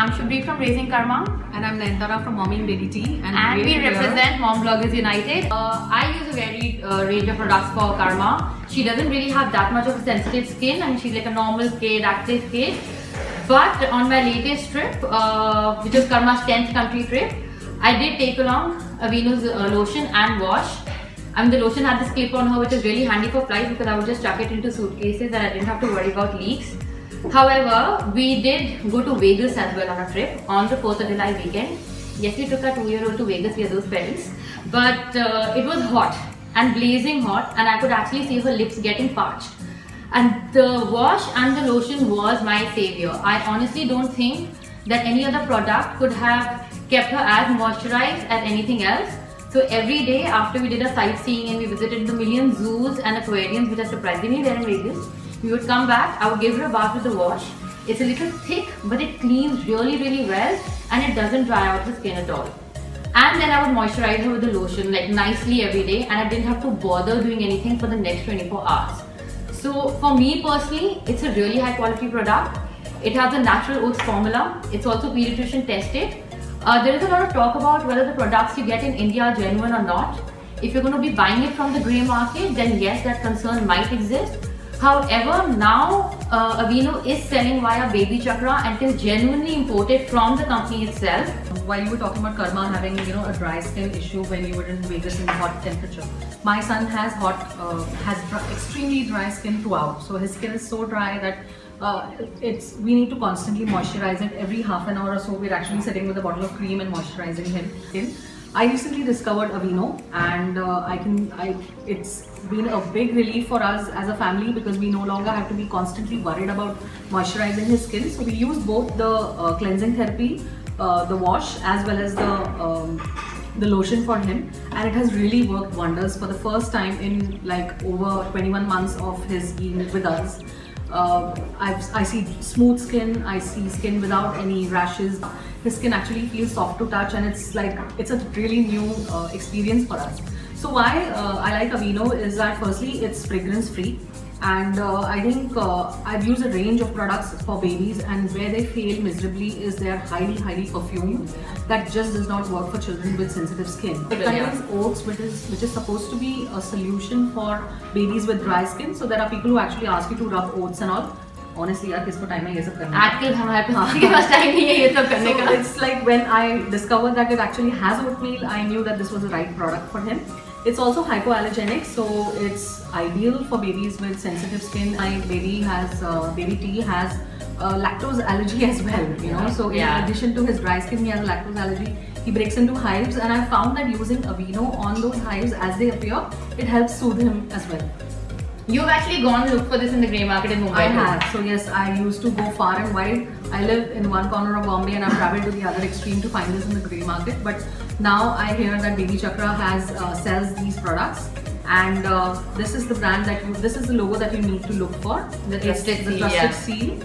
I'm Shubhri from Raising Karma. And I'm Nayantara from Mommy and Baby Tea. And we represent Mom Bloggers United. I use a varied range of products for Karma. She doesn't really have that much of a sensitive skin. I mean, she's like a normal kid, active kid. But on my latest trip, which is Karma's 10th country trip, I did take along Aveeno's lotion and wash. I mean, the lotion had this clip on her, which is really handy for flights because I would just chuck it into suitcases and I didn't have to worry about leaks. However, we did go to Vegas as well on a trip on the 4th of July weekend. Yes, we took our 2-year-old to Vegas, we are those parents. But it was hot and blazing hot, and I could actually see her lips getting parched. And the wash and the lotion was my savior. I honestly don't think that any other product could have kept her as moisturized as anything else. So every day after we did a sightseeing and we visited the million zoos and aquariums which are surprisingly there in Vegas, we would come back, I would give her a bath with the wash. It's a little thick, but it cleans really well and it doesn't dry out the skin at all. And then I would moisturize her with the lotion like nicely every day, and I didn't have to bother doing anything for the next 24 hours. So for me personally, it's a really high quality product. It has a natural oats formula. It's also pediatrician tested. There is a lot of talk about whether the products you get in India are genuine or not. If you're going to be buying it from the grey market, then yes, that concern might exist. However, now Aveeno is selling via Baby Chakra and it is genuinely imported from the company itself. While you were talking about Karma having, a dry skin issue when you were in Vegas in hot temperature, my son has extremely dry skin throughout. So his skin is so dry that we need to constantly moisturize it every half an hour or so. We're actually sitting with a bottle of cream and moisturizing him. I recently discovered Aveeno, and it's been a big relief for us as a family because we no longer have to be constantly worried about moisturizing his skin. So we use both the cleansing therapy, the wash, as well as the lotion for him, and it has really worked wonders. For the first time in like over 21 months of his being with us, I see smooth skin, I see skin without any rashes. His skin actually feels soft to touch, and it's a really new experience for us. So why I like Aveeno is that firstly it's fragrance free, and I think I've used a range of products for babies, and where they fail miserably is they're highly perfumed. That just does not work for children with sensitive skin. It contains oats, which is supposed to be a solution for babies with dry skin. So there are people who actually ask you to rub oats and all. Honestly, यार किसको time है ये सब करने का? आजकल हमारे पास किसी के पास time नहीं है ये सब करने का. So it's like when I discovered that it actually has oatmeal, I knew that this was the right product for him. It's also hypoallergenic, so it's ideal for babies with sensitive skin. My baby tea has lactose allergy as well, So in addition to his dry skin, he has a lactose allergy. He breaks into hives, and I found that using Aveeno on those hives as they appear, it helps soothe him as well. You've actually gone look for this in the grey market in Mumbai. I have. So yes, I used to go far and wide. I live in one corner of Bombay and I've traveled to the other extreme to find this in the grey market. But now I hear that Baby Chakra sells these products, and this is the brand this is the logo that you need to look for. The trusted seal. The trusted seal.